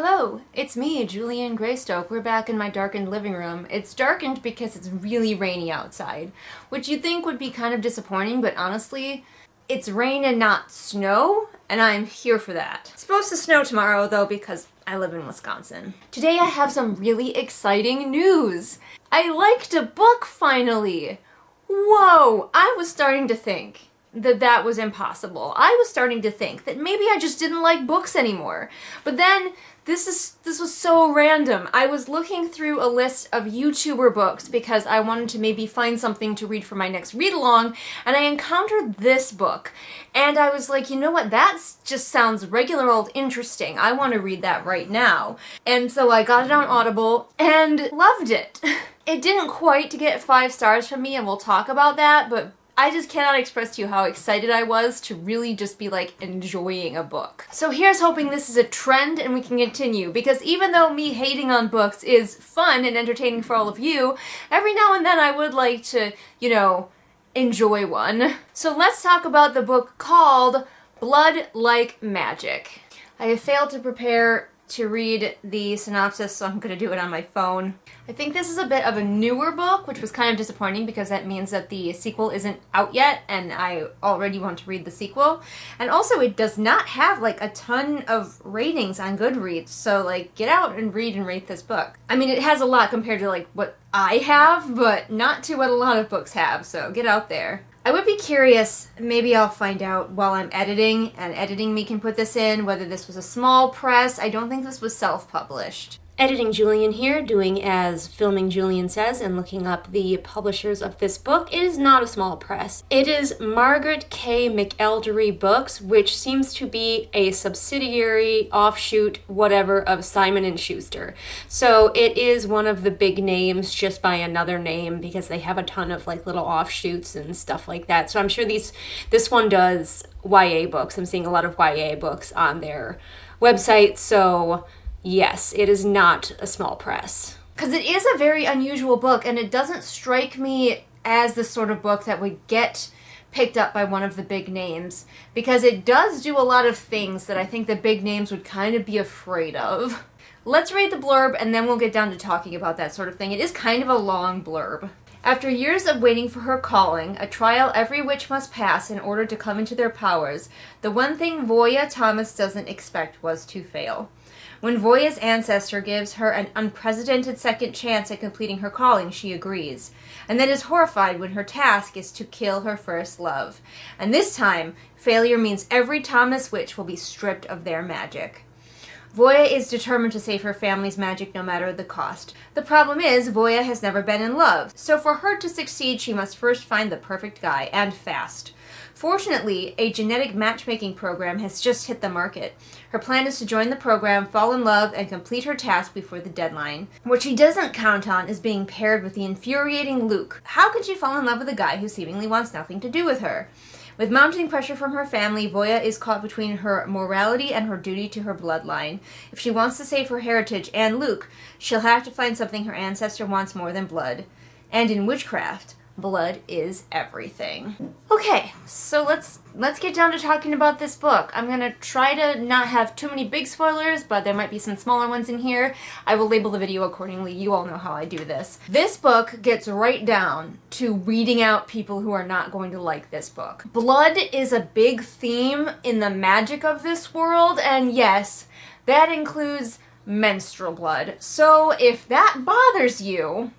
Hello, it's me, Julian Greystoke. We're back in my darkened living room. It's darkened because it's really rainy outside, which you'd think would be kind of disappointing, but honestly, it's rain and not snow, and I'm here for that. It's supposed to snow tomorrow, though, because I live in Wisconsin. Today I have some really exciting news. I liked a book, finally! Whoa! I was starting to think that was impossible. I was starting to think that maybe I just didn't like books anymore. But then, this was so random. I was looking through a list of YouTuber books because I wanted to maybe find something to read for my next read-along, and I encountered this book. And I was like, you know what, that just sounds regular old interesting. I want to read that right now. And so I got it on Audible and loved it. It didn't quite get 5 stars from me, and we'll talk about that, but I just cannot express to you how excited I was to really just be like enjoying a book. So here's hoping this is a trend and we can continue, because even though me hating on books is fun and entertaining for all of you, every now and then I would like to, you know, enjoy one. So let's talk about the book called Blood Like Magic. I have failed to prepare to read the synopsis, so I'm going to do it on my phone. I think this is a bit of a newer book, which was kind of disappointing because that means that the sequel isn't out yet, and I already want to read the sequel. And also, it does not have like a ton of ratings on Goodreads, so like get out and read and rate this book. I mean, it has a lot compared to like what I have, but not to what a lot of books have, so get out there. I would be curious, maybe I'll find out while I'm editing, and Editing Me can put this in, whether this was a small press. I don't think this was self-published. Editing Julian here, doing as Filming Julian says and looking up the publishers of this book. It is not a small press. It is Margaret K. McElderry Books, which seems to be a subsidiary, offshoot, whatever, of Simon & Schuster. So it is one of the big names just by another name, because they have a ton of like little offshoots and stuff like that. So I'm sure this one does YA books. I'm seeing a lot of YA books on their website, so yes, it is not a small press. Because it is a very unusual book, and it doesn't strike me as the sort of book that would get picked up by one of the big names, because it does do a lot of things that I think the big names would kind of be afraid of. Let's read the blurb, and then we'll get down to talking about that sort of thing. It is kind of a long blurb. After years of waiting for her calling, a trial every witch must pass in order to come into their powers, the one thing Voya Thomas doesn't expect was to fail. When Voya's ancestor gives her an unprecedented second chance at completing her calling, she agrees, and then is horrified when her task is to kill her first love. And this time, failure means every Thomas witch will be stripped of their magic. Voya is determined to save her family's magic no matter the cost. The problem is, Voya has never been in love, so for her to succeed she must first find the perfect guy, and fast. Fortunately, a genetic matchmaking program has just hit the market. Her plan is to join the program, fall in love, and complete her task before the deadline. What she doesn't count on is being paired with the infuriating Luke. How could she fall in love with a guy who seemingly wants nothing to do with her? With mounting pressure from her family, Voya is caught between her morality and her duty to her bloodline. If she wants to save her heritage and Luke, she'll have to find something her ancestor wants more than blood. And in witchcraft, blood is everything. Okay, so let's get down to talking about this book. I'm gonna try to not have too many big spoilers, but there might be some smaller ones in here. I will label the video accordingly. You all know how I do this. This book gets right down to weeding out people who are not going to like this book. Blood is a big theme in the magic of this world, and yes, that includes menstrual blood. So if that bothers you,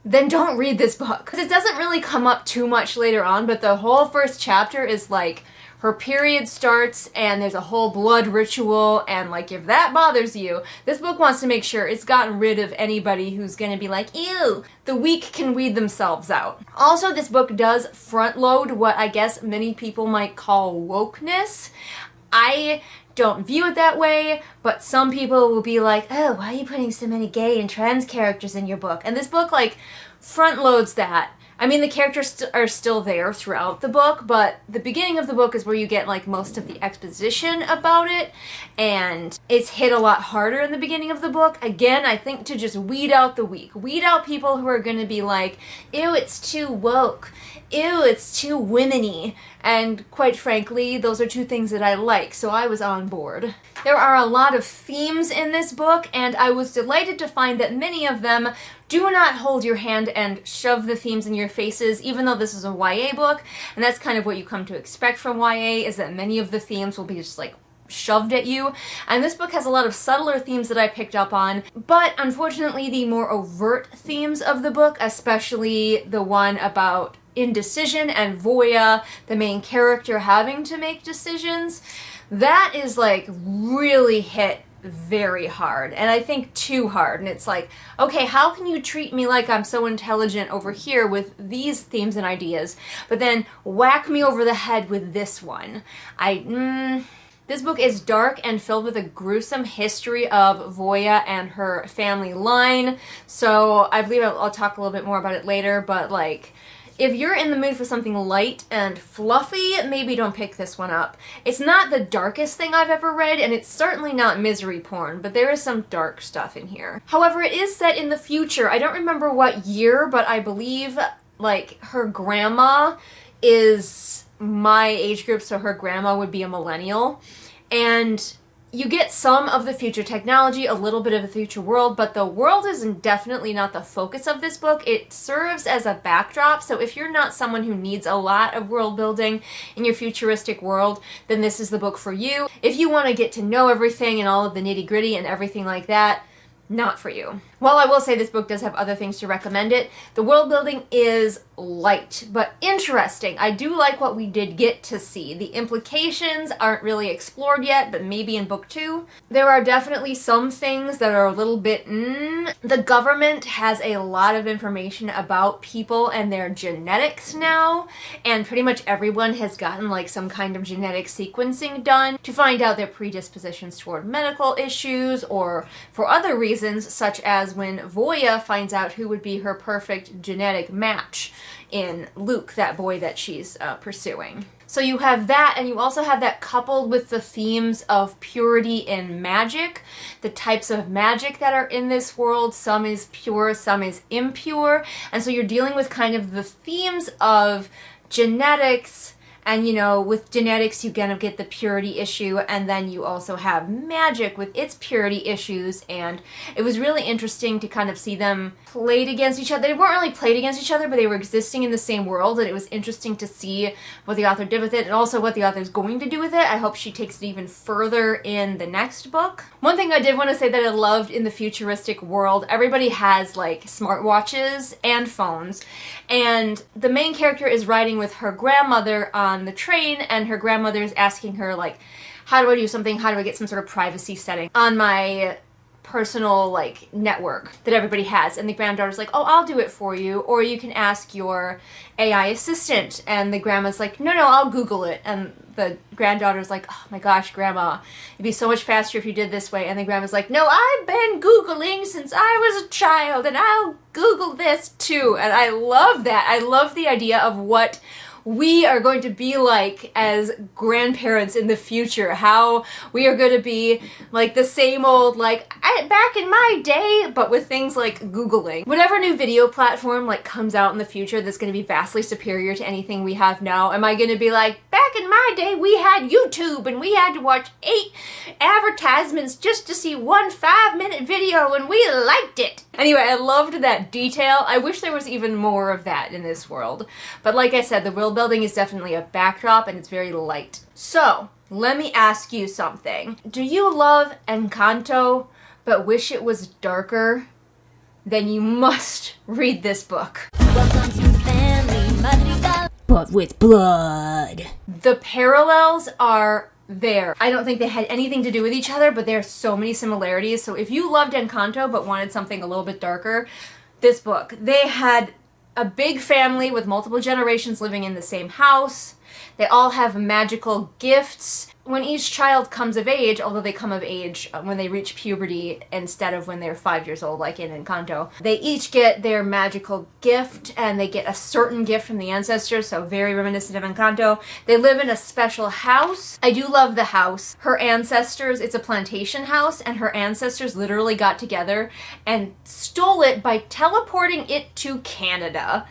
then don't read this book. Because it doesn't really come up too much later on, but the whole first chapter is like, her period starts and there's a whole blood ritual, and like if that bothers you, this book wants to make sure it's gotten rid of anybody who's gonna be like, ew, the weak can weed themselves out. Also, this book does front load what I guess many people might call wokeness. I don't view it that way, but some people will be like, oh, why are you putting so many gay and trans characters in your book? And this book, like, front loads that. I mean, the characters are still there throughout the book, but the beginning of the book is where you get, like, most of the exposition about it, and it's hit a lot harder in the beginning of the book. Again, I think to just weed out the weak. Weed out people who are gonna be like, ew, it's too woke. ew, it's too women-y. And quite frankly, those are two things that I like, so I was on board. There are a lot of themes in this book, and I was delighted to find that many of them do not hold your hand and shove the themes in your faces, even though this is a YA book, and that's kind of what you come to expect from YA, is that many of the themes will be just like shoved at you. And this book has a lot of subtler themes that I picked up on, but unfortunately the more overt themes of the book, especially the one about indecision and Voya, the main character, having to make decisions, that is like really hit very hard, and I think too hard. And it's like, okay, how can you treat me like I'm so intelligent over here with these themes and ideas, but then whack me over the head with this one? This book is dark and filled with a gruesome history of Voya and her family line, so I believe I'll talk a little bit more about it later, but like, if you're in the mood for something light and fluffy, maybe don't pick this one up. It's not the darkest thing I've ever read, and it's certainly not misery porn, but there is some dark stuff in here. However, it is set in the future. I don't remember what year, but I believe, like, her grandma is my age group, so her grandma would be a millennial. And you get some of the future technology, a little bit of the future world, but the world is definitely not the focus of this book. It serves as a backdrop, so if you're not someone who needs a lot of world building in your futuristic world, then this is the book for you. If you want to get to know everything and all of the nitty-gritty and everything like that, not for you. While I will say this book does have other things to recommend it, the world building is light, but interesting. I do like what we did get to see. The implications aren't really explored yet, but maybe in book 2. There are definitely some things that are a little bit, The government has a lot of information about people and their genetics now, and pretty much everyone has gotten like some kind of genetic sequencing done to find out their predispositions toward medical issues or for other reasons, such as when Voya finds out who would be her perfect genetic match in Luke, that boy that she's pursuing. So you have that, and you also have that coupled with the themes of purity and magic, the types of magic that are in this world. Some is pure, some is impure, and so you're dealing with kind of the themes of genetics. And, you know, with genetics, you kind of get the purity issue, and then you also have magic with its purity issues, and it was really interesting to kind of see them played against each other. They weren't really played against each other, but they were existing in the same world, and it was interesting to see what the author did with it, and also what the author's going to do with it. I hope she takes it even further in the next book. One thing I did want to say that I loved in the futuristic world, everybody has, like, smartwatches and phones, and the main character is riding with her grandmother on the train, and her grandmother is asking her, like, how do I do something? How do I get some sort of privacy setting on my personal, like, network that everybody has? And the granddaughter's like, oh, I'll do it for you, or you can ask your AI assistant. And the grandma's like, no, I'll Google it. And the granddaughter's like, oh my gosh, Grandma, it'd be so much faster if you did this way. And the grandma's like, no, I've been Googling since I was a child, and I'll Google this too. And I love that. I love the idea of what we are going to be like as grandparents in the future, how we are going to be like the same old, like, back in my day, but with things like Googling. Whatever new video platform like comes out in the future that's going to be vastly superior to anything we have now, am I going to be like, back in my day we had YouTube and we had to watch 8 advertisements just to see one 5-minute video and we liked it? Anyway, I loved that detail. I wish there was even more of that in this world. But like I said, the world building is definitely a backdrop and it's very light. So, let me ask you something. Do you love Encanto but wish it was darker? Then you must read this book. Welcome to Family Madrigal, but with blood. The parallels are there. I don't think they had anything to do with each other, but there are so many similarities. So if you loved Encanto but wanted something a little bit darker, this book. They had a big family with multiple generations living in the same house. They all have magical gifts. When each child comes of age, although they come of age when they reach puberty instead of when they're 5 years old, like in Encanto, they each get their magical gift, and they get a certain gift from the ancestors, so very reminiscent of Encanto. They live in a special house. I do love the house. Her ancestors, it's a plantation house, and her ancestors literally got together and stole it by teleporting it to Canada.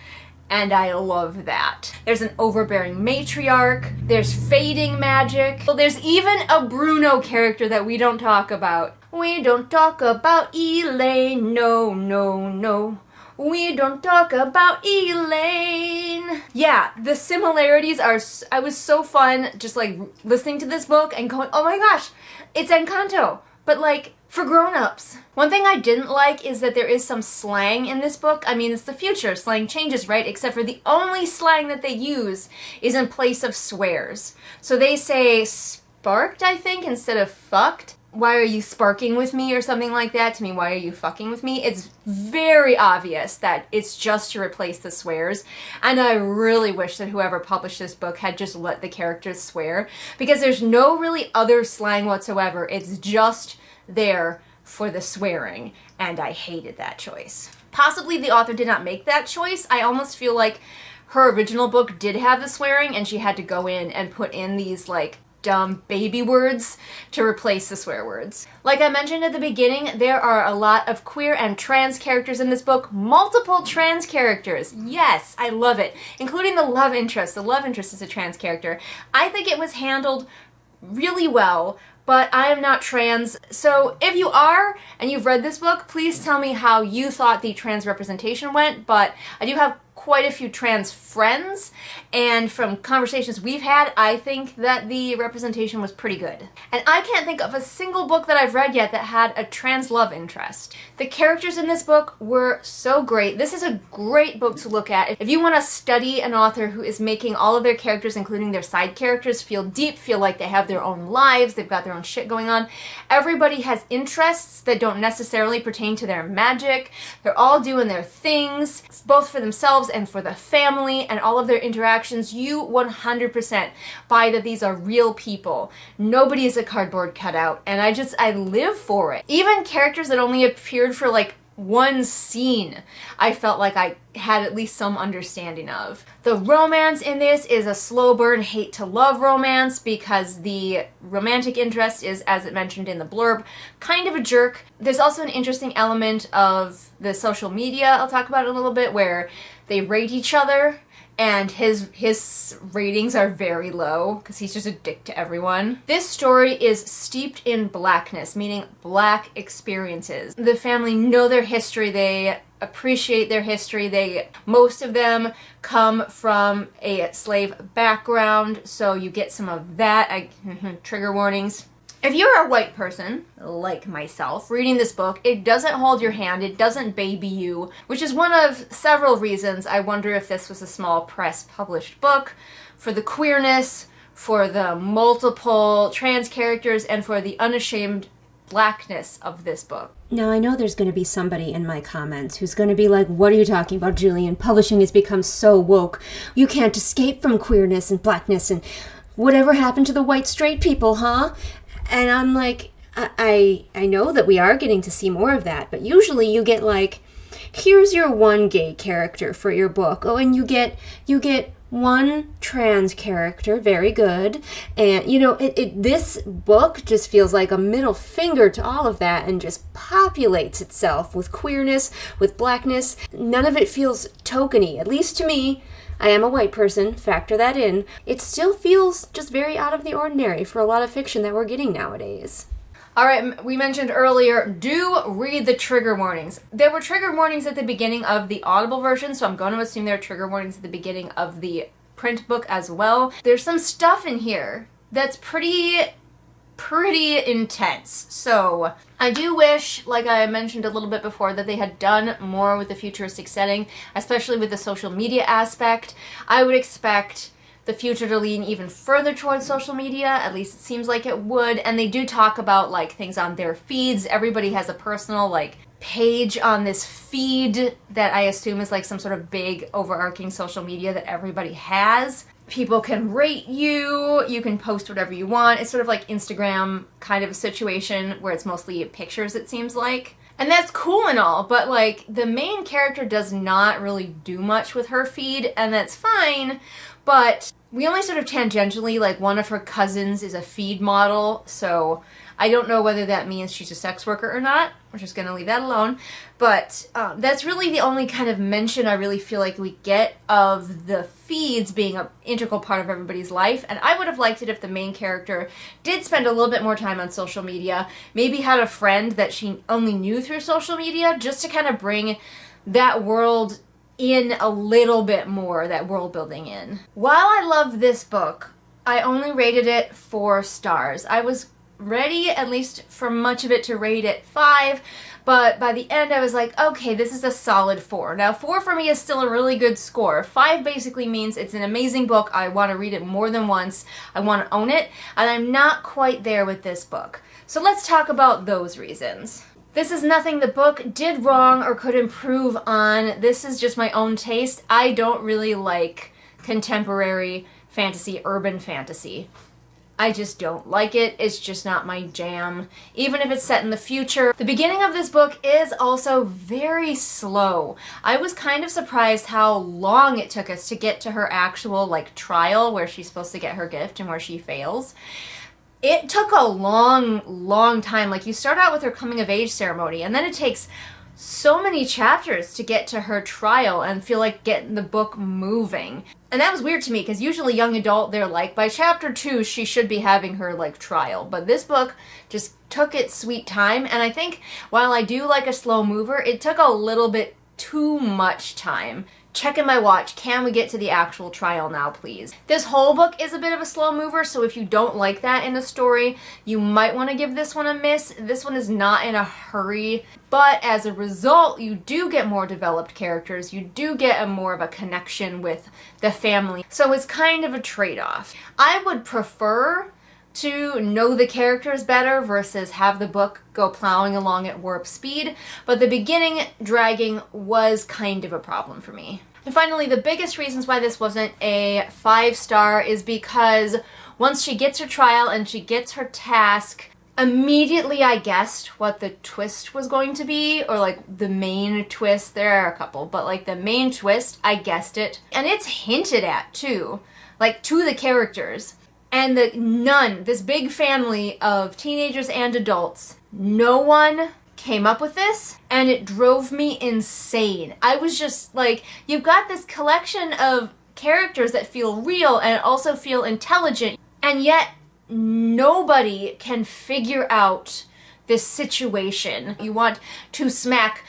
and I love that. There's an overbearing matriarch, there's fading magic, well, there's even a Bruno character that we don't talk about. We don't talk about Elaine, no, no, no. We don't talk about Elaine. Yeah, the similarities are, I was so fun just like listening to this book and going, oh my gosh, it's Encanto, but like for grown-ups. One thing I didn't like is that there is some slang in this book. I mean, it's the future, slang changes, right? Except for the only slang that they use is in place of swears. So they say sparked, I think, instead of fucked. Why are you sparking with me or something like that? To me, why are you fucking with me? It's very obvious that it's just to replace the swears. And I really wish that whoever published this book had just let the characters swear, because there's no really other slang whatsoever. It's just there for the swearing, and I hated that choice. Possibly the author did not make that choice. I almost feel like her original book did have the swearing, and she had to go in and put in these like dumb baby words to replace the swear words. Like I mentioned at the beginning, there are a lot of queer and trans characters in this book. Multiple trans characters. Yes, I love it. Including the love interest. The love interest is a trans character. I think it was handled really well, but I am not trans. So if you are and you've read this book, please tell me how you thought the trans representation went. But I do have quite a few trans friends, and from conversations we've had, I think that the representation was pretty good. And I can't think of a single book that I've read yet that had a trans love interest. The characters in this book were so great. This is a great book to look at if you want to study an author who is making all of their characters, including their side characters, feel deep, feel like they have their own lives, they've got their own shit going on. Everybody has interests that don't necessarily pertain to their magic. They're all doing their things, both for themselves and for the family, and all of their interactions. You 100% buy that these are real people. Nobody is a cardboard cutout, and I live for it. Even characters that only appeared for like one scene, I felt like I had at least some understanding of. The romance in this is a slow burn, hate to love romance, because the romantic interest is, as it mentioned in the blurb, kind of a jerk. There's also an interesting element of the social media, I'll talk about it a little bit, where they rate each other, and his ratings are very low because he's just a dick to everyone. This story is steeped in blackness, meaning black experiences. The family know their history, they appreciate their history, most of them come from a slave background, so you get some of that. Trigger warnings. If you're a white person, like myself, reading this book, it doesn't hold your hand, it doesn't baby you, which is one of several reasons I wonder if this was a small press published book, for the queerness, for the multiple trans characters, and for the unashamed blackness of this book. Now, I know there's going to be somebody in my comments who's going to be like, what are you talking about, Julian? Publishing has become so woke. You can't escape from queerness and blackness, and whatever happened to the white straight people, huh? And I'm like, I know that we are getting to see more of that, but usually you get like, here's your one gay character for your book. Oh, and you get one trans character, very good. And you know, this book just feels like a middle finger to all of that and just populates itself with queerness, with blackness. None of it feels tokeny, at least to me. I am a white person, factor that in. It still feels just very out of the ordinary for a lot of fiction that we're getting nowadays. Alright, we mentioned earlier, do read the trigger warnings. There were trigger warnings at the beginning of the Audible version, so I'm going to assume there are trigger warnings at the beginning of the print book as well. There's some stuff in here that's pretty intense. So I do wish, like I mentioned a little bit before, that they had done more with the futuristic setting, especially with the social media aspect. I would expect the future to lean even further towards social media, at least it seems like it would, and they do talk about like things on their feeds. Everybody has a personal like page on this feed that I assume is like some sort of big overarching social media that everybody has. People can rate you, you can post whatever you want. It's sort of like Instagram kind of a situation where it's mostly pictures, it seems like. And that's cool and all, but like the main character does not really do much with her feed, and that's fine, but we only sort of tangentially, like one of her cousins is a feed model, so I don't know whether that means she's a sex worker or not. We're just going to leave that alone. But that's really the only kind of mention I really feel like we get of the feeds being an integral part of everybody's life. And I would have liked it if the main character did spend a little bit more time on social media, maybe had a friend that she only knew through social media, just to kind of bring that world in a little bit more, that world building in. While I love this book, I only rated it 4 stars. I was ready, at least for much of it, to rate it 5, but by the end I was like, okay, this is a solid 4. Now 4 for me is still a really good score. 5 basically means it's an amazing book, I want to read it more than once, I want to own it, and I'm not quite there with this book. So let's talk about those reasons. This is nothing the book did wrong or could improve on. This is just my own taste. I don't really like contemporary fantasy, urban fantasy. I just don't like it. It's just not my jam. Even if it's set in the future. The beginning of this book is also very slow. I was kind of surprised how long it took us to get to her actual trial where she's supposed to get her gift and where she fails. It took a long time. You start out with her coming of age ceremony, and then it takes so many chapters to get to her trial and feel like getting the book moving. And that was weird to me, because usually young adult, they're by chapter 2, she should be having her, trial. But this book just took its sweet time, and I think while I do like a slow mover, it took a little bit too much time. Checking my watch, can we get to the actual trial now, please? This whole book is a bit of a slow mover, so if you don't like that in a story, you might want to give this one a miss. This one is not in a hurry, but as a result, you do get more developed characters. You do get more of a connection with the family, so it's kind of a trade-off. I would prefer to know the characters better versus have the book go plowing along at warp speed, but the beginning dragging was kind of a problem for me. And finally, the biggest reasons why this wasn't a 5-star is because once she gets her trial and she gets her task, immediately I guessed what the twist was going to be, or the main twist. There are a couple, but the main twist, I guessed it. And it's hinted at too, to the characters. And this big family of teenagers and adults, no one came up with this, and it drove me insane. I was just you've got this collection of characters that feel real and also feel intelligent, and yet nobody can figure out this situation. You want to smack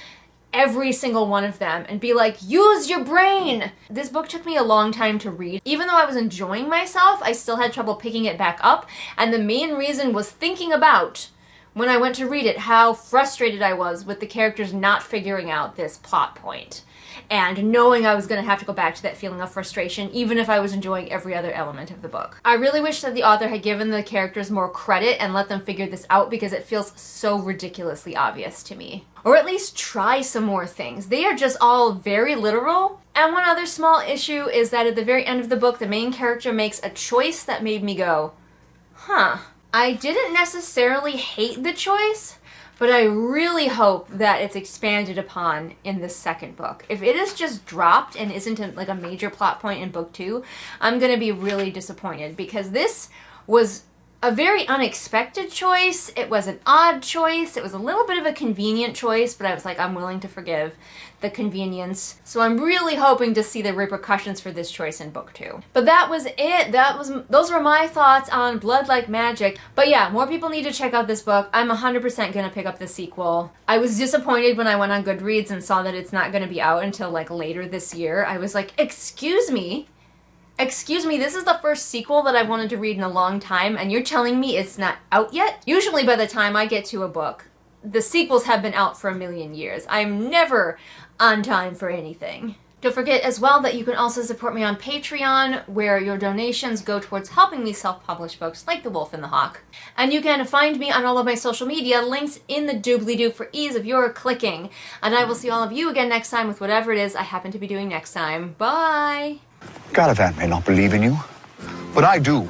every single one of them and be use your brain! This book took me a long time to read. Even though I was enjoying myself, I still had trouble picking it back up, and the main reason was thinking about, when I went to read it, how frustrated I was with the characters not figuring out this plot point, and knowing I was going to have to go back to that feeling of frustration even if I was enjoying every other element of the book. I really wish that the author had given the characters more credit and let them figure this out, because it feels so ridiculously obvious to me. Or at least try some more things. They are just all very literal. And one other small issue is that at the very end of the book, the main character makes a choice that made me go, huh. I didn't necessarily hate the choice, but I really hope that it's expanded upon in the second book. If it is just dropped and isn't a major plot point in book 2, I'm going to be really disappointed, because this was a very unexpected choice. It was an odd choice. It was a little bit of a convenient choice, but I was I'm willing to forgive the convenience. So I'm really hoping to see the repercussions for this choice in book 2. But that was it. Those were my thoughts on Blood Like Magic. But yeah, more people need to check out this book. I'm 100% gonna pick up the sequel. I was disappointed when I went on Goodreads and saw that it's not gonna be out until later this year. I was excuse me, this is the first sequel that I've wanted to read in a long time, and you're telling me it's not out yet? Usually by the time I get to a book, the sequels have been out for a million years. I'm never on time for anything. Don't forget as well that you can also support me on Patreon, where your donations go towards helping me self-publish books like The Wolf and the Hawk. And you can find me on all of my social media, links in the doobly-doo for ease of your clicking. And I will see all of you again next time with whatever it is I happen to be doing next time. Bye! Gallivant may not believe in you, but I do.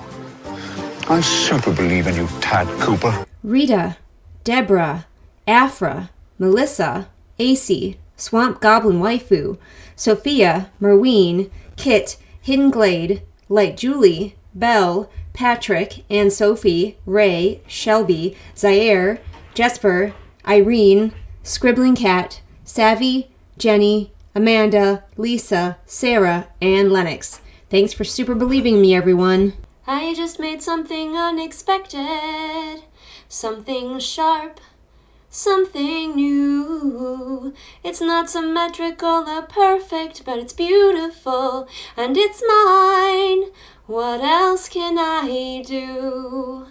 I super believe in you, Tad Cooper. Rita, Deborah, Afra, Melissa, AC, Swamp Goblin Waifu, Sophia, Merween, Kit, Hidden Glade, Light Julie, Belle, Patrick, Anne Sophie, Ray, Shelby, Zaire, Jesper, Irene, Scribbling Cat, Savvy, Jenny, Amanda, Lisa, Sarah, and Lennox. Thanks for super believing in me, everyone. I just made something unexpected, something sharp, something new. It's not symmetrical or perfect, but it's beautiful, and it's mine. What else can I do?